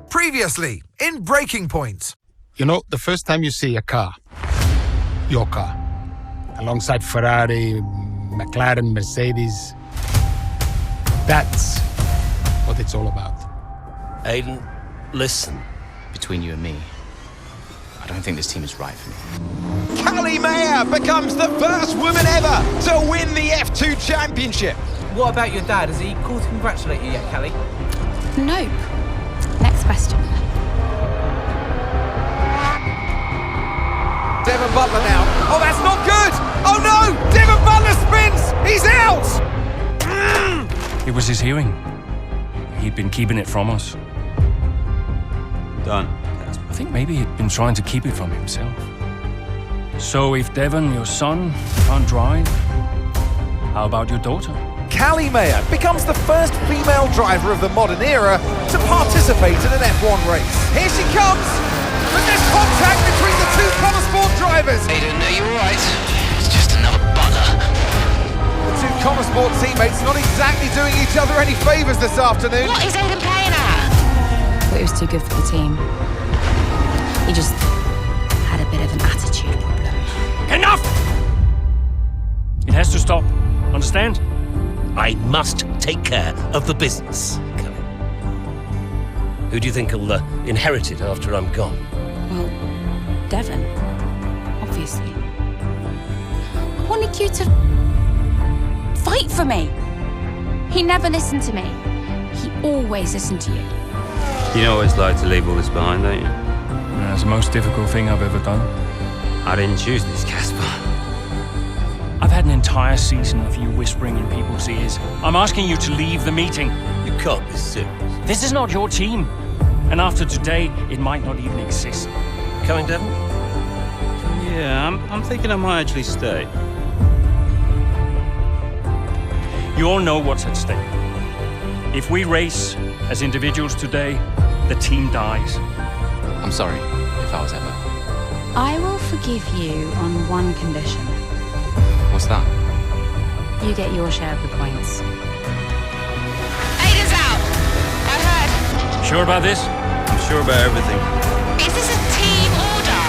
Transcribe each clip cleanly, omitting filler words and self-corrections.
Previously, in Breaking Point. You know, the first time you see a car, your car, alongside Ferrari, McLaren, Mercedes, that's what it's all about. Aiden, listen. Between you and me, I don't think this team is right for me. Callie Mayer becomes the first woman ever to win the F2 Championship. What about your dad? Has he called to congratulate you yet, Callie? Nope. Next question. Devon Butler now. Oh, that's not good! Oh no! Devon Butler spins! He's out! It was his hearing. He'd been keeping it from us. Done. I think maybe he'd been trying to keep it from himself. So if Devon, your son, can't drive, how about your daughter? Callie Mayer becomes the first female driver of the modern era to participate in an F1 race. Here she comes! But there's contact between the two Connor Sport drivers! Aiden, are you alright? It's just another Butler. The two Connor Sport teammates not exactly doing each other any favours this afternoon. What is Aiden playing at? Thought he was too good for the team. He just had a bit of an attitude problem. Enough! It has to stop. Understand? I must take care of the business, Callie. Who do you think will inherit it after I'm gone? Well, Devon, obviously. I wanted you to fight for me. He never listened to me. He always listened to you. You know what it's like to leave all this behind, don't you? That's the most difficult thing I've ever done. I didn't choose this, Casper. I've had an entire season of you whispering in people's ears. I'm asking you to leave the meeting. You can't be serious. This is not your team. And after today, it might not even exist. Coming, Devon? Yeah, I'm thinking I might actually stay. You all know what's at stake. If we race as individuals today, the team dies. I'm sorry if I was ever. I will forgive you on one condition. What's that? You get your share of the points. Aiden's out! I heard. Sure about this? I'm sure about everything. Is this a team order?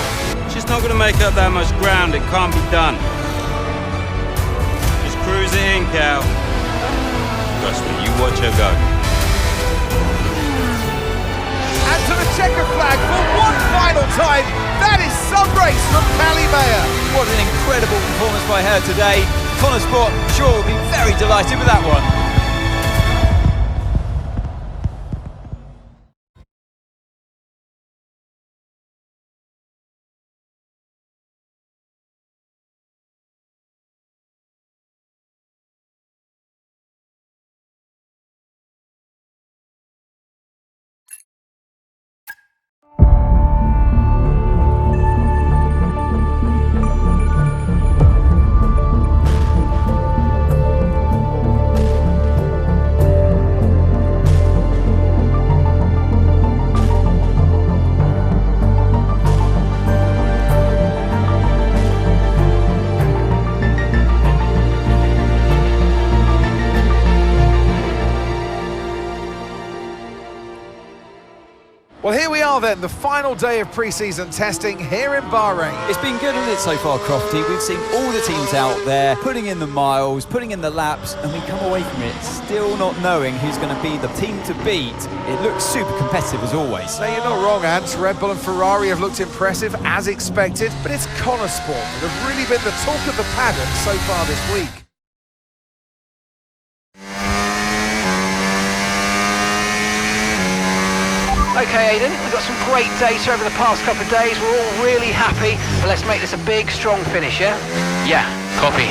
She's not going to make up that much ground. It can't be done. Just cruise it in, Cal. Trust me, you watch her go. And to the checker flag for one final time. That is some race from Callie Mayer. What an incredible performance by her today. Connor Sport, sure, will be very delighted with that one. Well, here we are then, the final day of pre-season testing here in Bahrain. It's been good, hasn't it, so far, Crofty? We've seen all the teams out there, putting in the miles, putting in the laps, and we come away from it still not knowing who's going to be the team to beat. It looks super competitive as always. Now, you're not wrong, Ant. Red Bull and Ferrari have looked impressive, as expected, but it's Connor Sport that have really been the talk of the paddock so far this week. Okay, Aiden, we've got some great data over the past couple of days. We're all really happy, but let's make this a big, strong finish, yeah? Yeah, copy.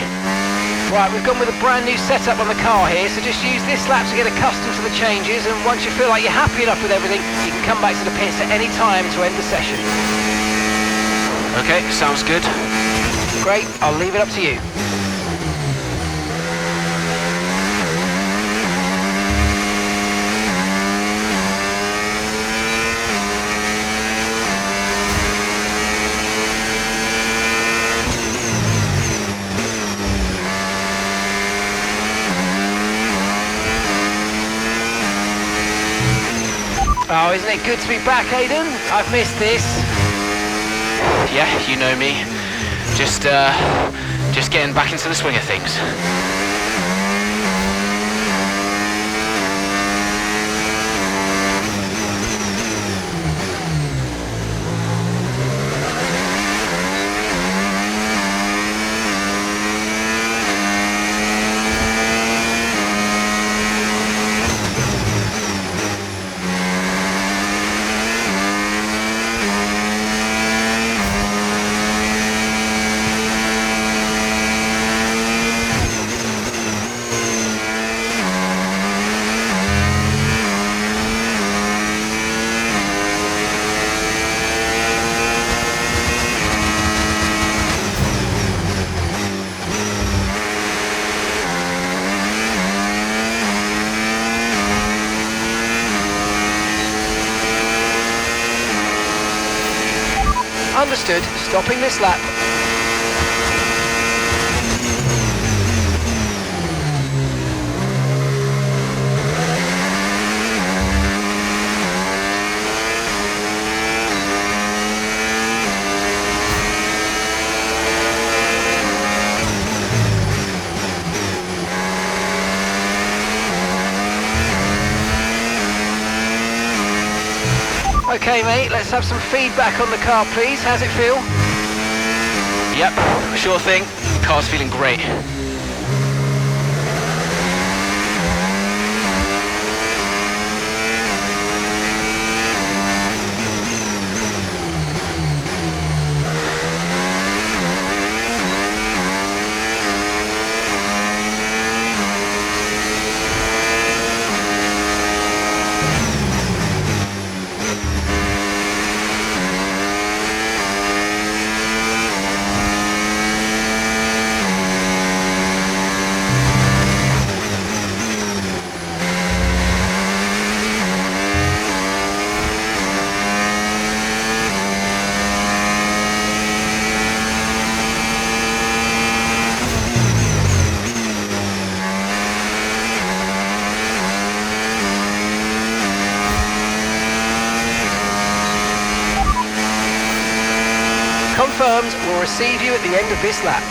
Right, we've gone with a brand new setup on the car here, so just use this lap to get accustomed to the changes, and once you feel like you're happy enough with everything, you can come back to the pits at any time to end the session. Okay, sounds good. Great, I'll leave it up to you. Oh, isn't Isn't it good to be back, Aiden? I've missed this. Yeah, you know me. Just getting back into the swing of things. Understood. Stopping this lap. Okay, mate, let's have some feedback on the car, please. How's it feel? Yep, sure thing. Car's feeling great. Confirmed, we'll receive you at the end of this lap.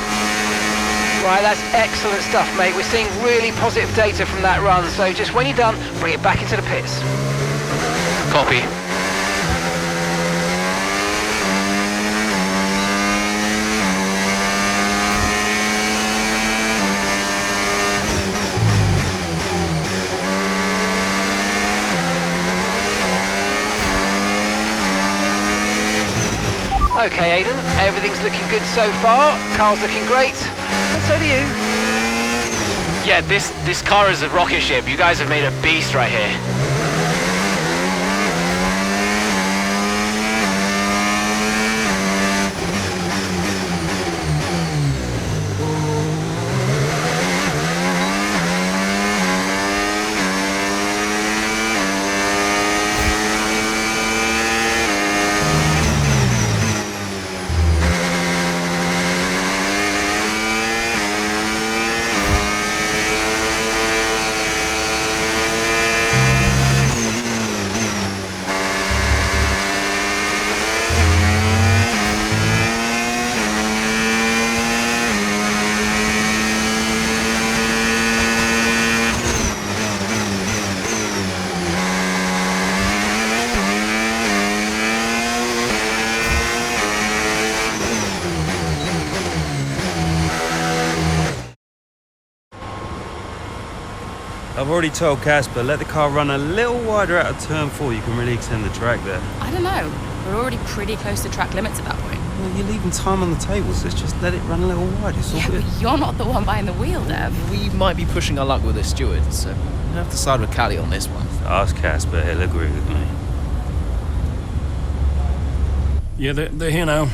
Right, that's excellent stuff, mate. We're seeing really positive data from that run, so just when you're done, bring it back into the pits. Copy. Okay, Aiden, everything's looking good so far. Car's looking great. And so do you. Yeah, this car is a rocket ship. You guys have made a beast right here. I've already told Casper, let the car run a little wider out of turn 4. You can really extend the track there. I don't know. We're already pretty close to track limits at that point. Well, you're leaving time on the table, so just let it run a little wide. It's all Yeah, good. but you're not the one behind the wheel, Dev. We might be pushing our luck with the steward, so we'll have to side with Callie on this one. Ask Casper, he'll agree with me. Yeah, they're here now.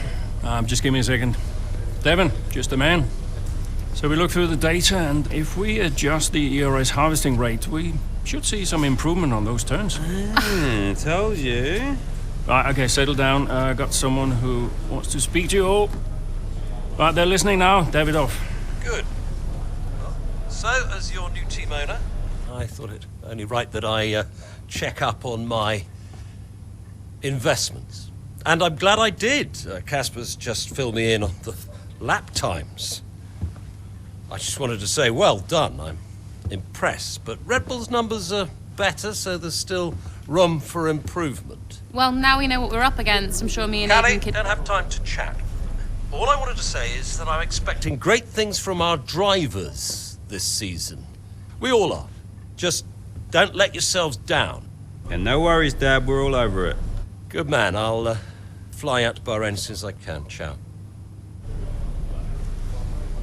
Just give me a second. Devon, just a man. So we look through the data, and if we adjust the ERS harvesting rate, we should see some improvement on those turns. Told you. Right, okay, settle down. Got someone who wants to speak to you all. Right, they're listening now. David off. Good. So, as your new team owner, I thought it only right that I check up on my investments. And I'm glad I did. Casper's just filled me in on the lap times. I just wanted to say, well done. I'm impressed. But Red Bull's numbers are better, so there's still room for improvement. Well, now we know what we're up against. I'm sure me and Callie, Aiden could... don't have time to chat. All I wanted to say is that I'm expecting great things from our drivers this season. We all are. Just don't let yourselves down. And no worries, Dad. We're all over it. Good man. I'll fly out to Bahrain as soon as I can. Ciao.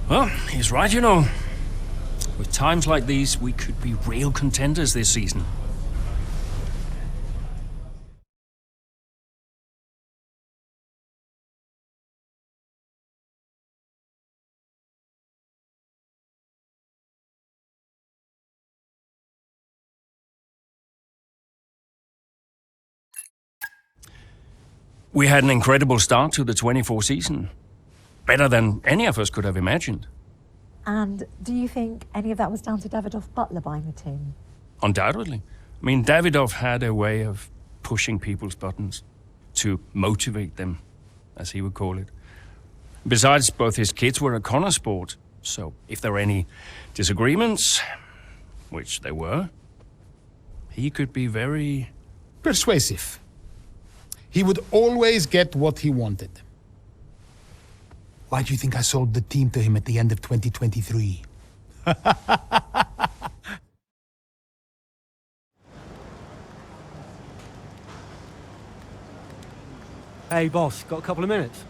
Well, he's right, you know. With times like these, we could be real contenders this season. We had an incredible start to the 24 season. Better than any of us could have imagined. And do you think any of that was down to Davidoff Butler buying the team? Undoubtedly. I mean, Davidoff had a way of pushing people's buttons to motivate them, as he would call it. Besides, both his kids were a Connor sport, so if there were any disagreements, which there were, he could be very... persuasive. He would always get what he wanted. Why do you think I sold the team to him at the end of 2023? Hey, boss, got a couple of minutes?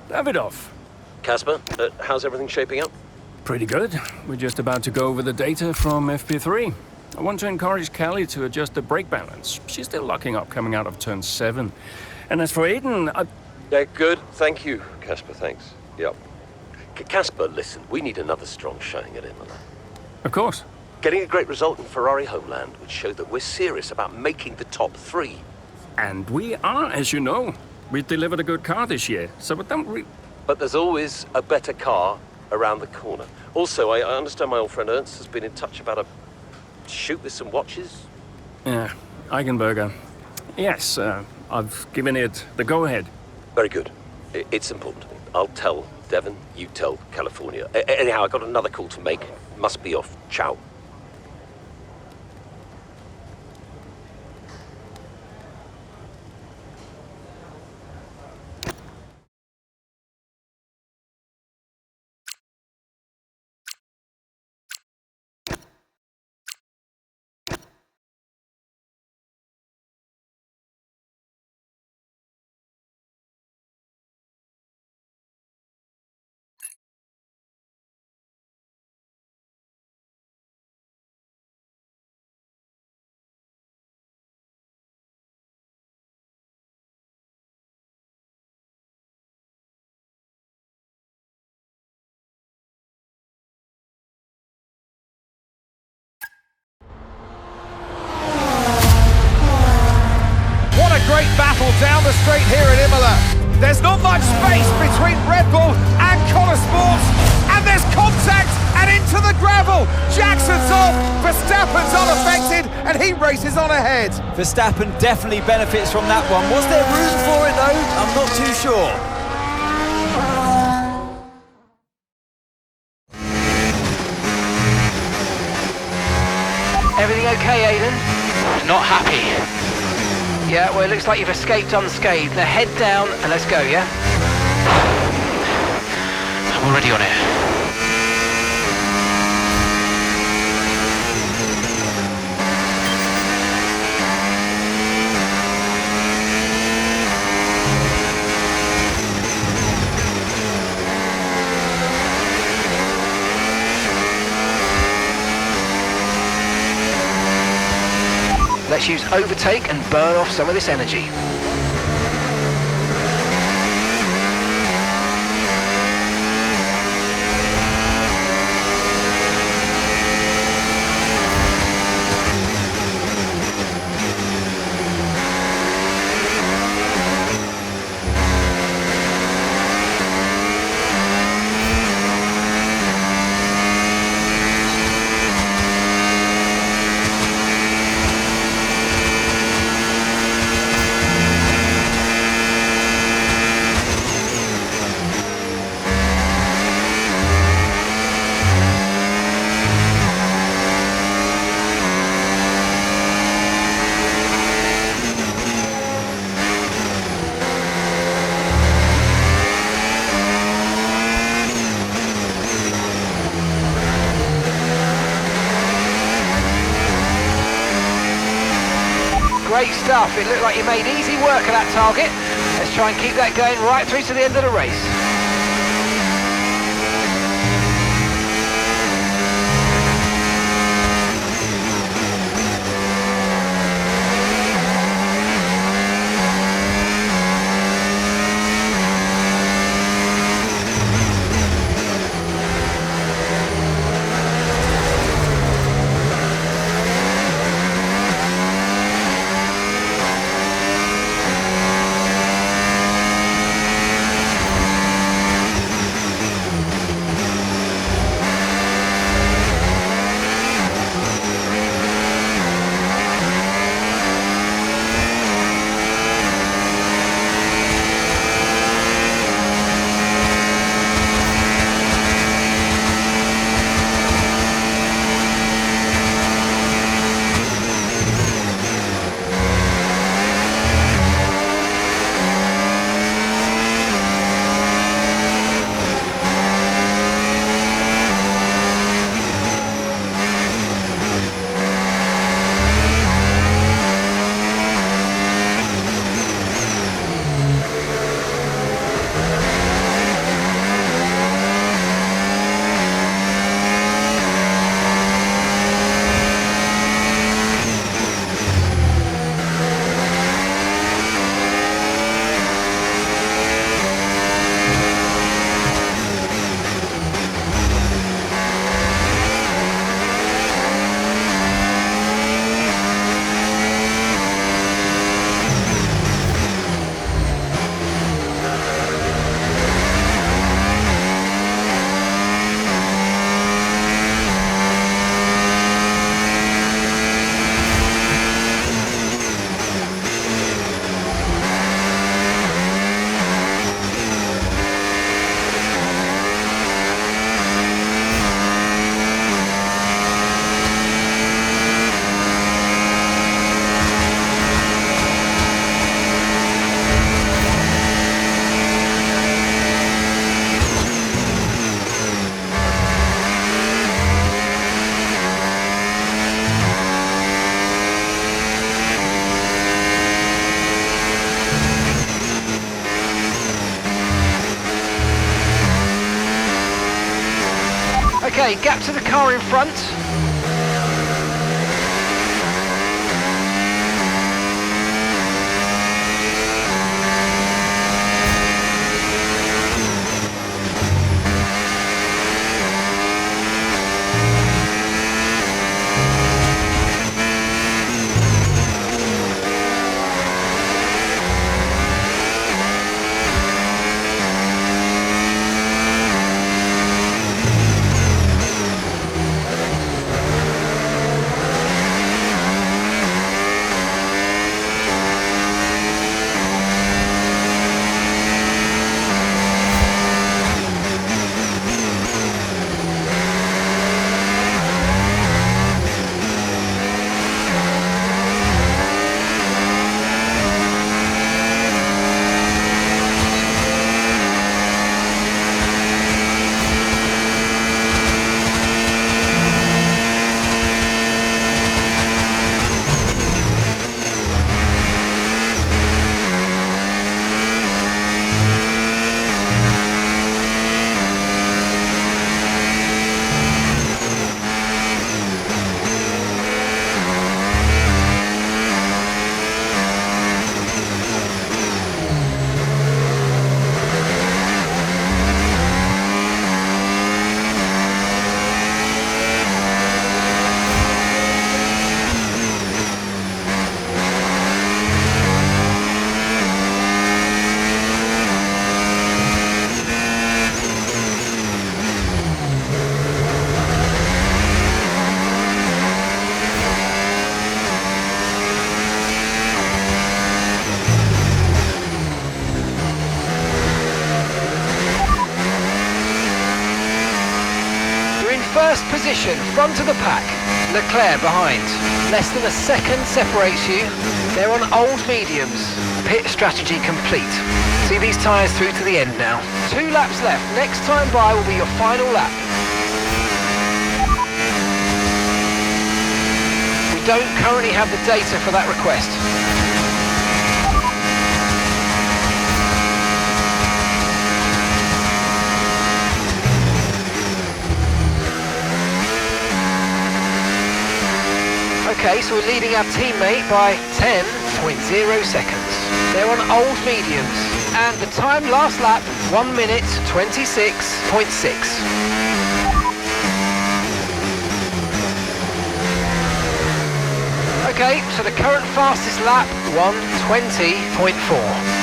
Davidoff. Casper, how's everything shaping up? Pretty good. We're just about to go over the data from FP3. I want to encourage Callie to adjust the brake balance. She's still locking up coming out of turn 7. And as for Aiden, Yeah, good. Thank you, Casper, thanks. Yep. Casper, listen, we need another strong showing at Imola. Of course. Getting a great result in Ferrari homeland would show that we're serious about making the top 3. And we are, as you know. We delivered a good car this year, so But there's always a better car around the corner. Also, I understand my old friend Ernst has been in touch about a shoot with some watches. Yeah, Eigenberger. Yes, I've given it the go-ahead. Very good. It's important to me. I'll tell Devon, you tell California. Anyhow, I got another call to make. Must be off. Ciao. Great battle down the straight here at Imola. There's not much space between Red Bull and Connor Sports, and there's contact and into the gravel. Jackson's off, Verstappen's unaffected, and he races on ahead. Verstappen definitely benefits from that one. Was there room for it though? I'm not too sure. Everything okay, Aiden? Not happy. Yeah, well, it looks like you've escaped unscathed. Now head down and let's go, yeah? I'm already on it. Let's Let's use overtake and burn off some of this energy. Great stuff. It looked like you made easy work of that target. Let's try and keep that going right through to the end of the race. Okay, gap to the car in front. position, front of the pack. Leclerc behind. Less than a second separates you. They're on old mediums. Pit strategy complete. See these tyres through to the end now. 2 laps left. Next time by will be your final lap. We don't currently have the data for that request. Okay, so we're leading our teammate by 10.0 seconds. They're on old mediums, and the time last lap, 1 minute 26.6. Okay, so the current fastest lap, 1:20.4.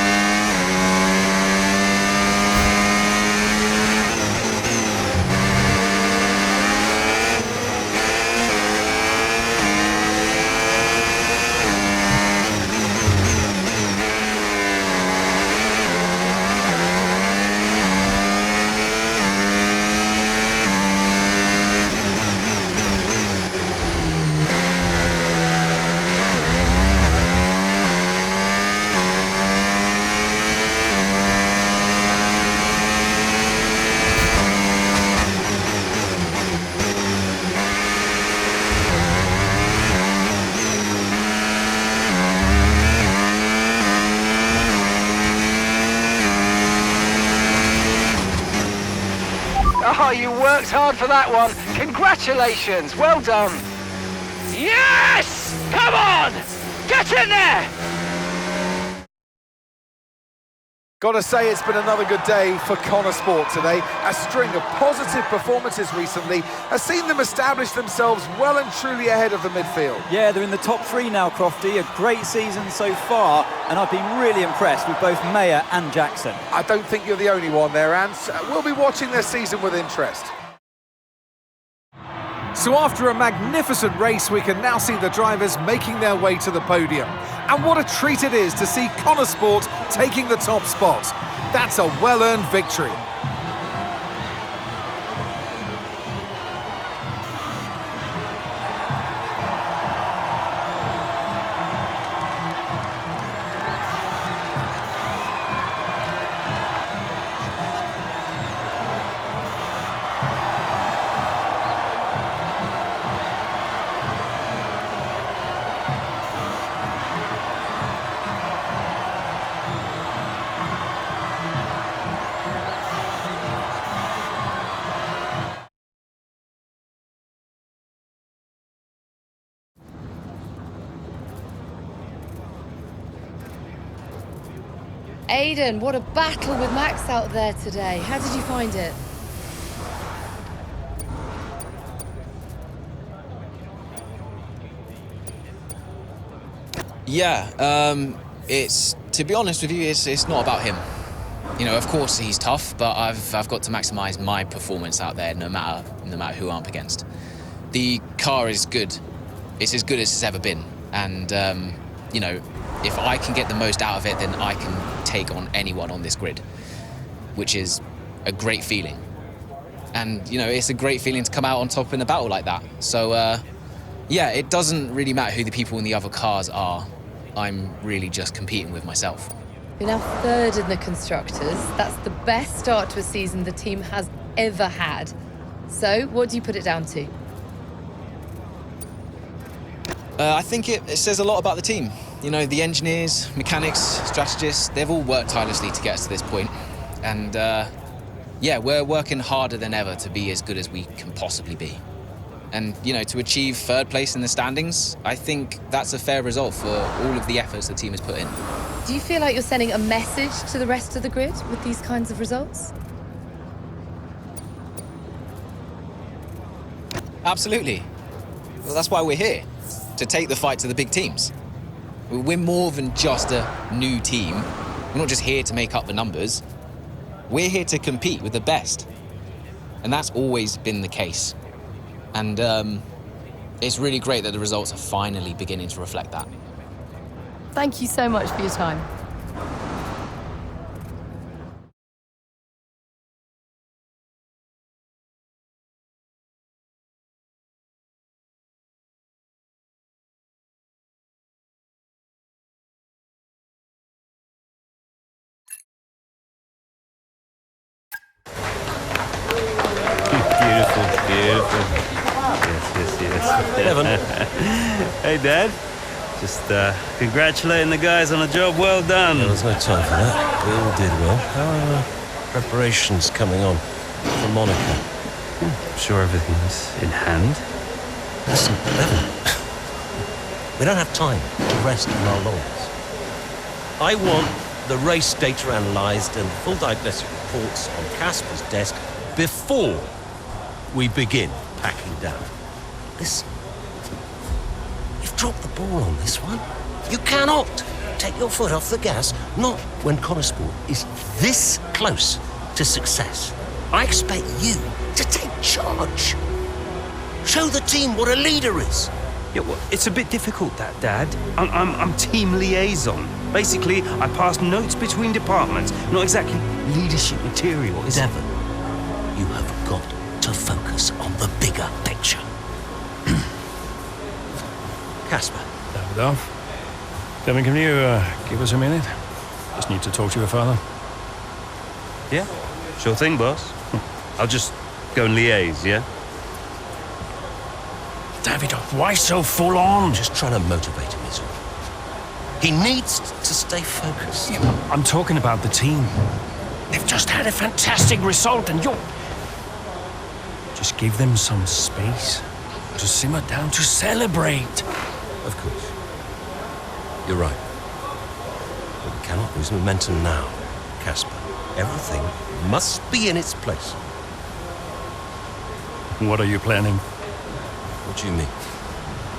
Oh, you worked hard for that one. Congratulations, well done. Yes! Come on! Get in there! Gotta say, it's been another good day for Connor Sport today. A string of positive performances recently has seen them establish themselves well and truly ahead of the midfield. Yeah, they're in the top 3 now, Crofty. A great season so far, and I've been really impressed with both Mayer and Jackson. I don't think you're the only one there, Ants. We'll be watching their season with interest. So after a magnificent race, we can now see the drivers making their way to the podium. And what a treat it is to see Connor Sport taking the top spot. That's a well-earned victory. Aiden, what a battle with Max out there today. How did you find it? Yeah, it's, to be honest with you, it's not about him. You know, of course he's tough, but I've got to maximise my performance out there no matter who I'm up against. The car is good. It's as good as it's ever been. And, you know, if I can get the most out of it, then I can take on anyone on this grid, which is a great feeling. And, you know, it's a great feeling to come out on top in a battle like that. So, yeah, it doesn't really matter who the people in the other cars are. I'm really just competing with myself. You're now 3rd in the Constructors. That's the best start to a season the team has ever had. So, what do you put it down to? I think it says a lot about the team. You know, the engineers, mechanics, strategists, they've all worked tirelessly to get us to this point. And, yeah, we're working harder than ever to be as good as we can possibly be. And, you know, to achieve 3rd place in the standings, I think that's a fair result for all of the efforts the team has put in. Do you feel like you're sending a message to the rest of the grid with these kinds of results? Absolutely. Well, that's why we're here, to take the fight to the big teams. We're more than just a new team. We're not just here to make up the numbers. We're here to compete with the best. And that's always been the case. And it's really great that the results are finally beginning to reflect that. Thank you so much for your time. beautiful. Yes. Devon. Hey, Dad. Just congratulating the guys on a job well done. No, there's no time for that. We all did well. How are preparations coming on for Monaco? I'm sure everything's in hand. Listen, Devon. We don't have time to rest on our laurels. I want the race data analysed and full diagnostic reports on Casper's desk before we begin packing down. Listen, you've dropped the ball on this one. You cannot take your foot off the gas, not when Connosport is this close to success. I expect you to take charge. Show the team what a leader is. Yeah, well, it's a bit difficult, that, Dad. I'm team liaison. Basically, I pass notes between departments. Not exactly leadership material, is it? Devon, you have got to focus on the bigger picture. Casper. Davidoff. Devon, can you give us a minute? Just need to talk to your father. Yeah, sure thing, boss. I'll just go and liaise, yeah? Davidoff, why so full on? I'm just trying to motivate him, is all. He needs to stay focused. Yeah, I'm talking about the team. They've just had a fantastic result and you're... Just give them some space to simmer down, to celebrate. Of course. You're right. But we cannot lose momentum now, Casper. Everything must be in its place. What are you planning? What do you mean?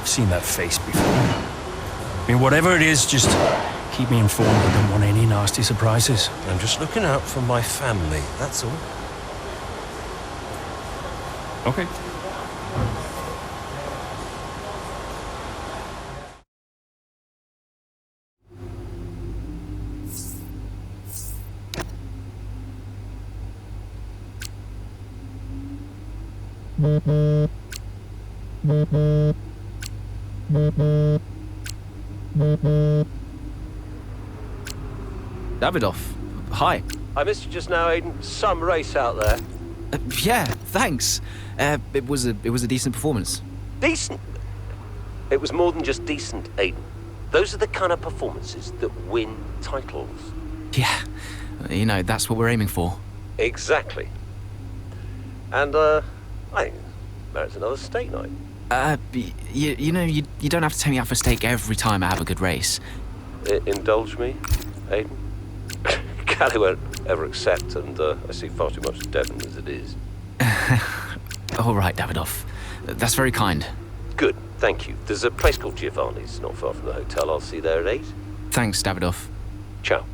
I've seen that face before. I mean, whatever it is, just keep me informed. I don't want any nasty surprises. I'm just looking out for my family, that's all. Okay. Davidoff, hi. I missed you just now, Aiden. Some race out there. Yeah, thanks. It was a decent performance. Decent? It was more than just decent, Aiden. Those are the kind of performances that win titles. Yeah, you know, that's what we're aiming for. Exactly. And, I think merits another steak night. You know, you don't have to take me out for steak every time I have a good race. Indulge me, Aiden? Callie won't ever accept, and I see far too much Devon as it is. All right, Davidoff. That's very kind. Good, thank you. There's a place called Giovanni's not far from the hotel. I'll see you there at 8. Thanks, Davidoff. Ciao.